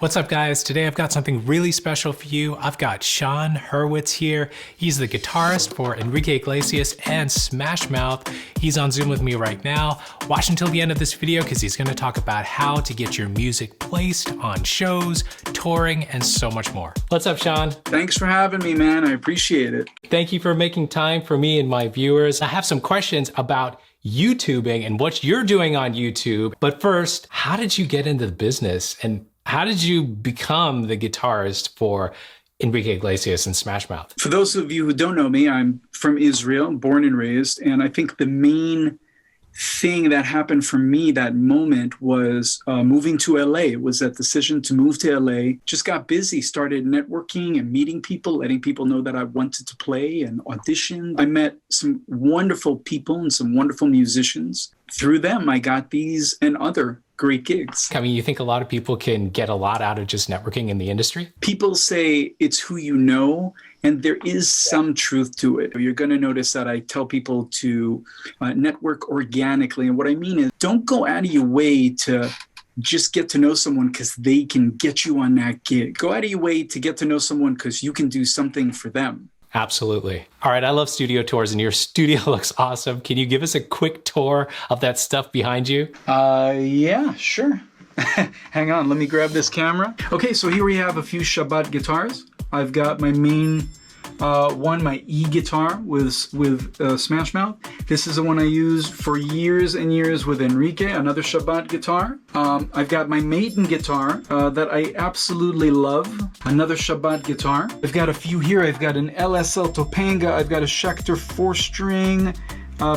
What's up, guys? Today I've got something really special for you. I've got Sean Hurwitz here. He's the guitarist for Enrique Iglesias and Smash Mouth. He's on Zoom with me right now. Watch until the end of this video because he's going to talk about how to get your music placed on shows, touring, and so much more. What's up, Sean? Thanks for having me, man. I appreciate it. Thank you for making time for me and my viewers. I have some questions about YouTubing and what you're doing on YouTube. But first, how did you get into the business and how did you become the guitarist for Enrique Iglesias and Smash Mouth? For those of you who don't know me, I'm from Israel, born and raised. And I think the main thing that happened for me that moment was moving to LA. It was that decision to move to LA. Just got busy, started networking and meeting people, letting people know that I wanted to play and audition. I met some wonderful people and some wonderful musicians. Through them, I got these and other great gigs. I mean, you think a lot of people can get a lot out of just networking in the industry? People say it's who you know, and there is some truth to it. You're going to notice that I tell people to network organically. And what I mean is don't go out of your way to just get to know someone because they can get you on that gig. Go out of your way to get to know someone because you can do something for them. Absolutely. All right, I love studio tours and your studio looks awesome. Can you give us a quick tour of that stuff behind you? Yeah, sure. Hang on, let me grab this camera. Okay, so here we have a few Shabbat guitars. I've got my main one, my E guitar with Smash Mouth. This is the one I used for years and years with Enrique, another Shabbat guitar. I've got my Maiden guitar that I absolutely love, another Shabbat guitar. I've got a few here. I've got an LSL Topanga. I've got a Schecter 4-string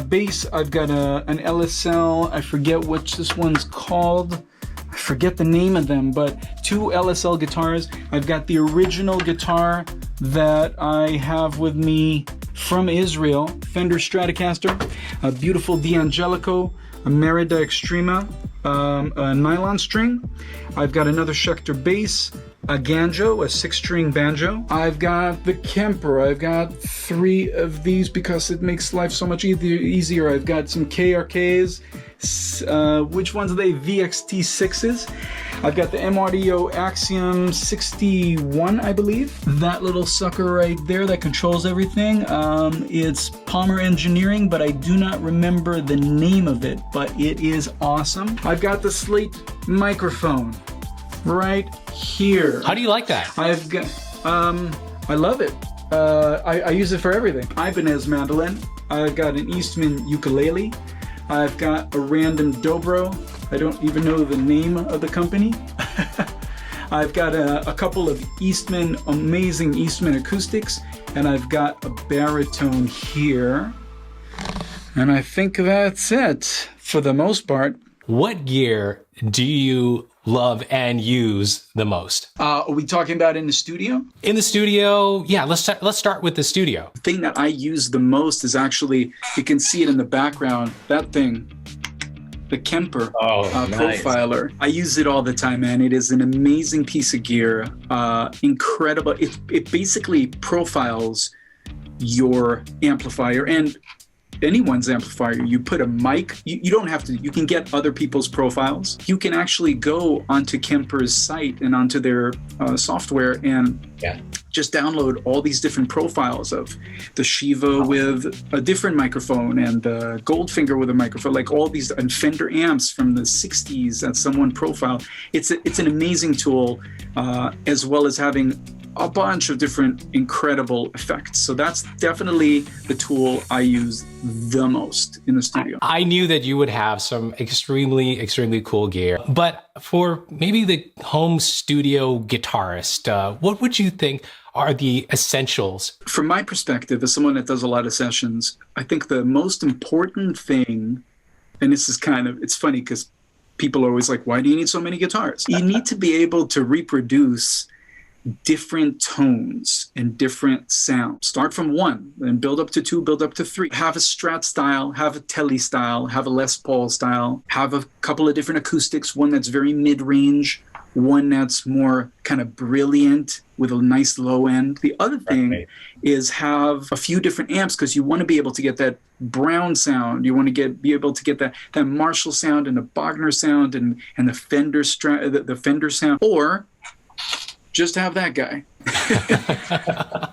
bass. I've got an LSL, I forget what this one's called. I forget the name of them, but two LSL guitars. I've got the original guitar that I have with me from Israel, Fender Stratocaster, a beautiful D'Angelico, a Merida Extrema, a nylon string. I've got another Schecter bass, a Ganjo, a 6-string banjo. I've got the Kemper. I've got 3 of these because it makes life so much easier. I've got some KRKs. Which ones are they? VXT6s. I've got the M-Audio Axiom 61, I believe. That little sucker right there that controls everything. It's Palmer Engineering, but I do not remember the name of it, but it is awesome. I've got the Slate microphone right here. How do you like that? I've got, I love it. I use it for everything. Ibanez mandolin. I've got an Eastman ukulele. I've got a random dobro. I don't even know the name of the company. I've got a couple of amazing Eastman acoustics, and I've got a baritone here. And I think that's it for the most part. What gear do you love and use the most? Are we talking about in the studio? In the studio, yeah, let's start with the studio. The thing that I use the most is actually, you can see it in the background, that thing, the Kemper Profiler. I use it all the time, man. It is an amazing piece of gear, incredible. It basically profiles your amplifier and anyone's amplifier. You put a mic, you don't have to, you can get other people's profiles. You can actually go onto Kemper's site and onto their software and just download all these different profiles of the Shiva with a different microphone and the Goldfinger with a microphone, like all these, and Fender amps from the 60s that someone profiled. It's an amazing tool, as well as having a bunch of different incredible effects. So that's definitely the tool I use the most in the studio. I knew that you would have some extremely, extremely cool gear, but for maybe the home studio guitarist, what would you think are the essentials? From my perspective, as someone that does a lot of sessions, I think the most important thing, and this is it's funny because people are always like, why do you need so many guitars? You need to be able to reproduce different tones and different sounds. Start from 1, then build up to 2, build up to 3. Have a Strat style, have a Tele style, have a Les Paul style, have a couple of different acoustics, one that's very mid-range, one that's more kind of brilliant with a nice low end. The other thing is have a few different amps because you want to be able to get that Brown sound. You want to be able to get that Marshall sound and the Bogner sound and the Fender sound. Or just have that guy.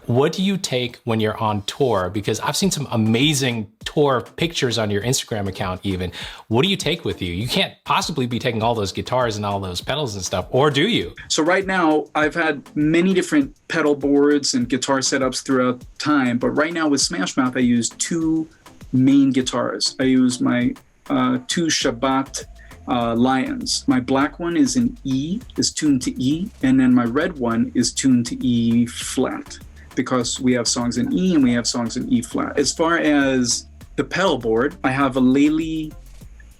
What do you take when you're on tour? Because I've seen some amazing tour pictures on your Instagram account even. What do you take with you? You can't possibly be taking all those guitars and all those pedals and stuff, or do you? So right now, I've had many different pedal boards and guitar setups throughout time, but right now with Smash Mouth, I use two main guitars. I use my two Shabbat Lions. My black one is in E, is tuned to E, and then my red one is tuned to E flat, because we have songs in E and we have songs in E flat. As far as the pedal board, I have a Lely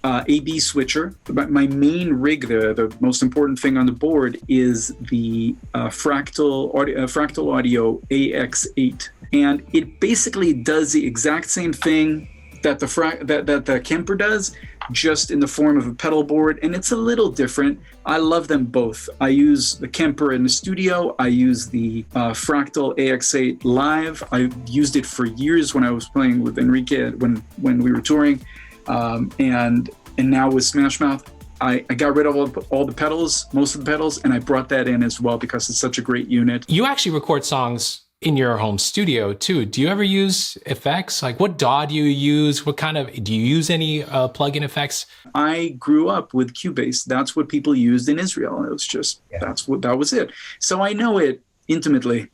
AB switcher. My main rig there, the most important thing on the board, is the Fractal Audio AX8, and it basically does the exact same thing that the Kemper does, just in the form of a pedal board, and it's a little different. I love them both. I use the Kemper in the studio. I use the Fractal AX8 live. I used it for years when I was playing with Enrique when we were touring, and now with Smash Mouth, I got rid of all the pedals, most of the pedals, and I brought that in as well because it's such a great unit. You actually record songs in your home studio too. Do you ever use effects? Like what DAW do you use? Do you use any plug-in effects? I grew up with Cubase. That's what people used in Israel. It was just, that was it. So I know it intimately.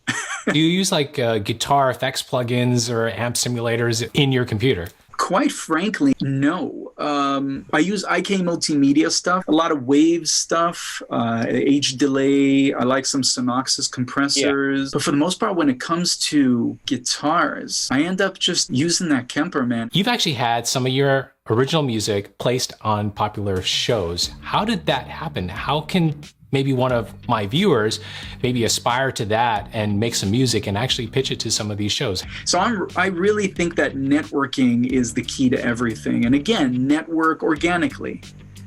Do you use like guitar effects plugins or amp simulators in your computer? Quite frankly, no. I use IK Multimedia stuff, a lot of Waves stuff, H delay. I like some Synoxis compressors. But for the most part, when it comes to guitars, I end up just using that Kemper, man. You've actually had some of your original music placed on popular shows. How did that happen? How can maybe one of my viewers maybe aspire to that and make some music and actually pitch it to some of these shows? So I really think that networking is the key to everything. And again, network organically.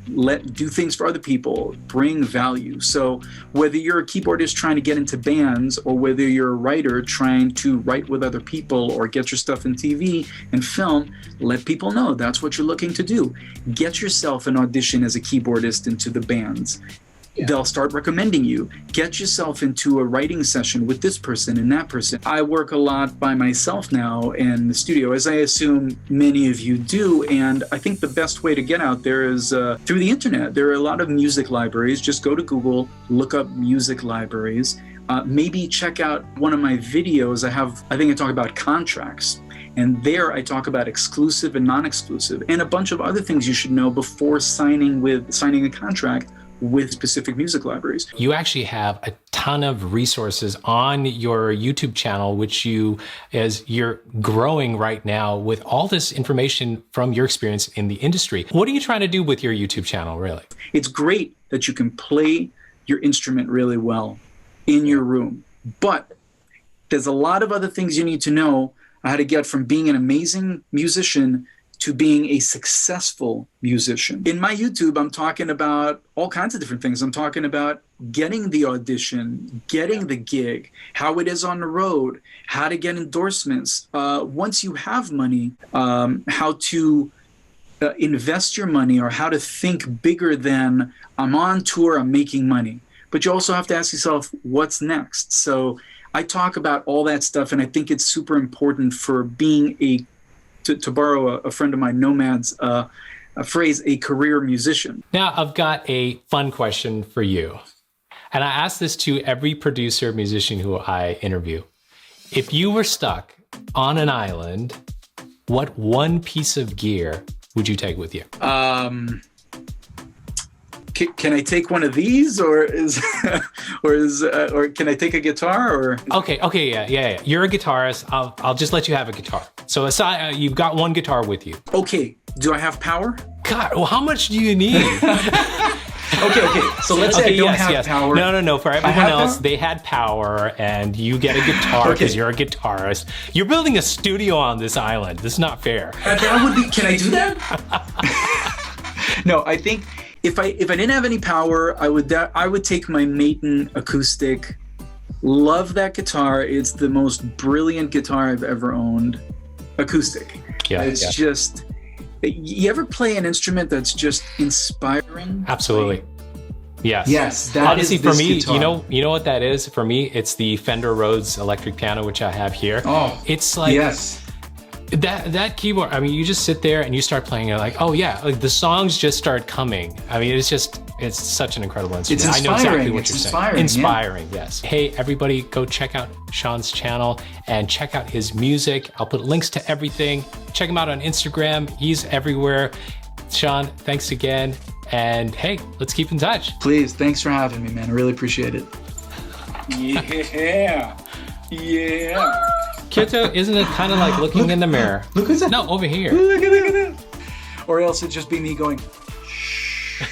Do things for other people, bring value. So whether you're a keyboardist trying to get into bands, or whether you're a writer trying to write with other people or get your stuff in TV and film, let people know that's what you're looking to do. Get yourself an audition as a keyboardist into the bands. They'll start recommending you. Get yourself into a writing session with this person and that person. I work a lot by myself now in the studio, as I assume many of you do. And I think the best way to get out there is through the internet. There are a lot of music libraries. Just go to Google, look up music libraries. Maybe check out one of my videos. I think I talk about contracts. And there I talk about exclusive and non-exclusive and a bunch of other things you should know before signing a contract with specific music libraries. You actually have a ton of resources on your YouTube channel, which as you're growing right now with all this information from your experience in the industry. What are you trying to do with your YouTube channel, really? It's great that you can play your instrument really well in your room, but there's a lot of other things you need to know how to get from being an amazing musician to being a successful musician. In my YouTube, I'm talking about all kinds of different things. I'm talking about getting the audition, getting the gig, how it is on the road, how to get endorsements. Once you have money, how to invest your money, or how to think bigger than I'm on tour, I'm making money. But you also have to ask yourself, what's next? So I talk about all that stuff, and I think it's super important for being to borrow a friend of mine, Nomad's a phrase, a career musician. Now, I've got a fun question for you. And I ask this to every producer, musician who I interview. If you were stuck on an island, what one piece of gear would you take with you? Can I take one of these, or can I take a guitar? Or okay, yeah. You're a guitarist. I'll just let you have a guitar. So aside, you've got one guitar with you. Okay. Do I have power? God, well, how much do you need? Okay. So let's say I don't have power. No. For everyone else, power? They had power, and you get a guitar because you're a guitarist. You're building a studio on this island. This is not fair. That would be. Can I do that? No, I think. If I didn't have any power, I would take my Maton acoustic. Love that guitar. It's the most brilliant guitar I've ever owned. Acoustic. It's just. You ever play an instrument that's just inspiring? Absolutely. Yes. Yes, that honestly is for this me, guitar. you know what that is? For me, it's the Fender Rhodes electric piano, which I have here. Oh, it's like yes. that keyboard. I mean, you just sit there and you start playing. You're like, oh yeah, like the songs just start coming. I mean, it's such an incredible instrument. It's I know exactly inspiring. what It's you're inspiring, saying. Inspiring, yes. Hey, everybody, go check out Sean's channel and check out his music. I'll put links to everything. Check him out on Instagram. He's everywhere. Sean, thanks again. And hey, let's keep in touch. Please, thanks for having me, man. I really appreciate it. Yeah. Yeah. Kyoto, isn't it kind of like looking in the mirror? Look at that. No, over here. Look at that. Or else it'd just be me going, shh.